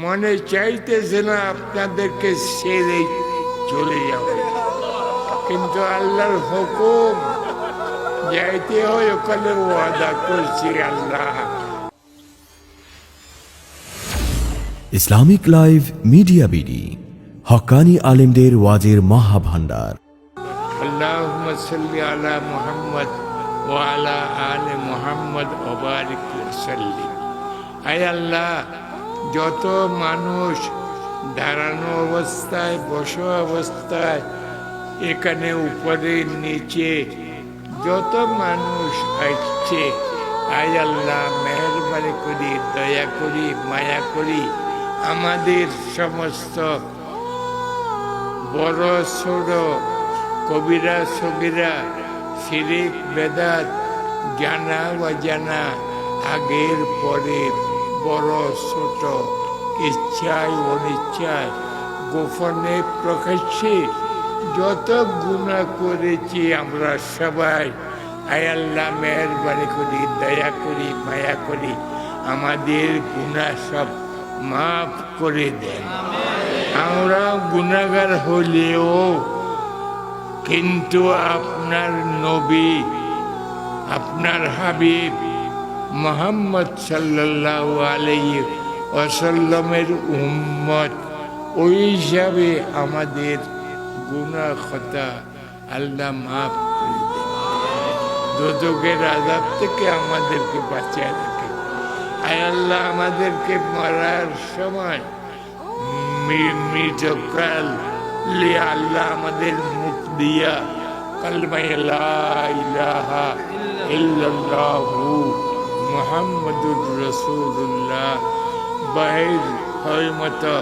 মনে চাইতেছে না আপনাদেরকে ছেড়ে চলে যাবে, কিন্তু আল্লাহর হুকুম, যাইতে হয় ওখানে ওয়াদা করছি আল্লাহ। ইসলামিক লাইভ মিডিয়া বিডি, হক্কানি আলেমদের ওয়াজের মহাভান্ডার। আল্লাহুম্মা সাল্লি আলা মুহাম্মদ ওয়া আলা আলি মুহাম্মদ ওয়া বারিক ওয়া সাল্লিম। আয় আল্লাহ, যত মানুষ দাঁড়ানো অবস্থায়, বসা অবস্থায়, এখানে উপরে নিচে যত মানুষ আসছে, আয় আল্লাহ মেহেরবানি করি, দয়া করি, মায়া করি, আমাদের সমস্ত বড় ছোট, কবিরা সগিরা, শিরিক বেদাত, জানা অজানা, আগের পরে, বড় ছোট, ইচ্ছায় অনিচ্ছায়, গোপনে প্রকাশ্যে যত গুনাহ করেছি আমরা সবাই, আয় আল্লাহ মেহেরবানি করি, দয়া করি, মায়া করি, আমাদের গুনাহ সব মাফ করে দেন। আমরা গুনাহগার হলেও কিন্তু আপনার নবী, আপনার হাবিব মুহাম্মদ সাল্লাল্লাহু আলাইহি ওয়াসাল্লামের উম্মত, ওই হিসাবে আমাদের গুনাহ খতা আল্লাহ মাফ করে দেন। দোজখের আযাব থেকে আমাদেরকে বাঁচিয়ে রাখেন। আয় আল্লাহ, আমাদেরকে মরার সময় মৃতকাল আল্লাহ আমাদের মুখ দিয়া কালমায়ে লা ইলাহা ইল্লাল্লাহু মুহাম্মাদুর রাসূলুল্লাহ বাহির হয় মতো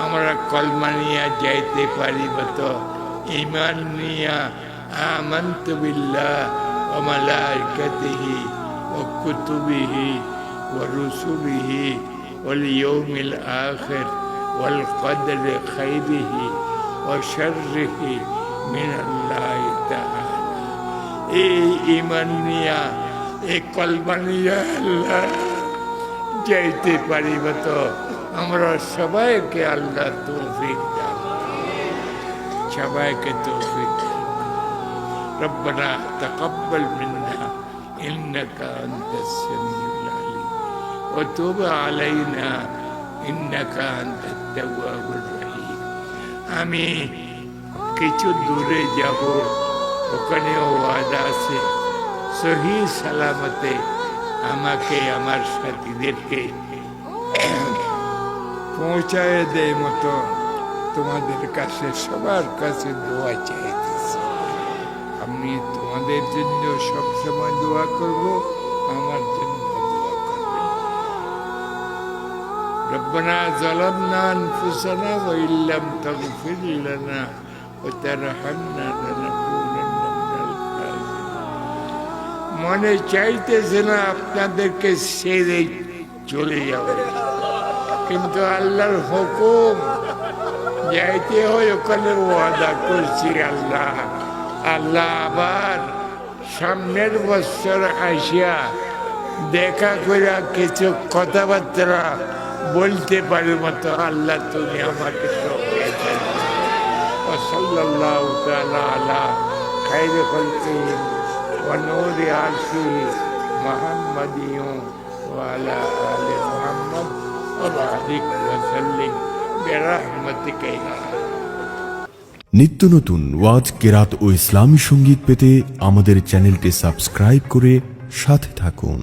আমরা কলমা নিয়া যাইতে পারি মতো, ঈমান নিয়া আমানতু বিল্লাহ ওয়া মালাইকাতিহি ওয়া কুতুবিহি ওয়া রুসুলিহি ওয়াল ইয়াউমিল আখির ওয়াল কদরি খাইরিহি ওয়া শাররিহি মিনাল্লাহি তাআলা। এই ঈমান নিয়া, এই কলমা নিয়া আল্লাহ যাইতে পারিব তো আমরা সবাইকে আল্লাহ তৌফিক দান, সবাইকে তৌফিক দান। রব্বানা তাকাব্বাল মিন্না ইন্নাকা আনতাস সামিউল আলিম ওয়া তুব আলাইনা ইন্নাকা আনতাত তাওয়াবুর রহিম। আমি কিছু দূরে যাব, ওখানেও ওয়াদা আছে, সহি সালামতে আমাকে আমার সাথীদেরকে পৌঁছায় দেয় মতো তোমাদের কাছে, সবার কাছে দোয়া চাইতেছি। আমি তোমাদের জন্য সবসময় দোয়া করব, আমার জন্য দোয়া করবেন। রব্বানা যালামনা আনফুসানা ওয়া ইল্লাম তাগফির লানা ওয়া তারহামনা লানাকুনান্না মিনাল খাসিরিন। মনে চাইতেছে না আপনাদেরকে ছেড়ে চলে যাবে, কিন্তু আল্লাহর হুকুম, যাইতে হয় ওখানে ওয়াদা করছি আল্লাহ। আল্লাহ আবার সামনের বছর আসিয়া দেখা করে কিছু কথাবার্তা বলতে পারি মতো আল্লাহ তুমি আমাকে সাল্লাল্লাহু তাআলা আলা খায়রি খালকিহি ওয়া নূরি আরশিহি মুহাম্মাদিয়্যা ওয়া আলা আলি মুহাম্মদ ওয়া বারিক ওয়া সাল্লিম বিরহমাতিকা ইয়া। নিত্য নতুন ওয়াজ, কেরাত ও ইসলামী সঙ্গীত পেতে আমাদের চ্যানেলটি সাবস্ক্রাইব করে সাথে থাকুন।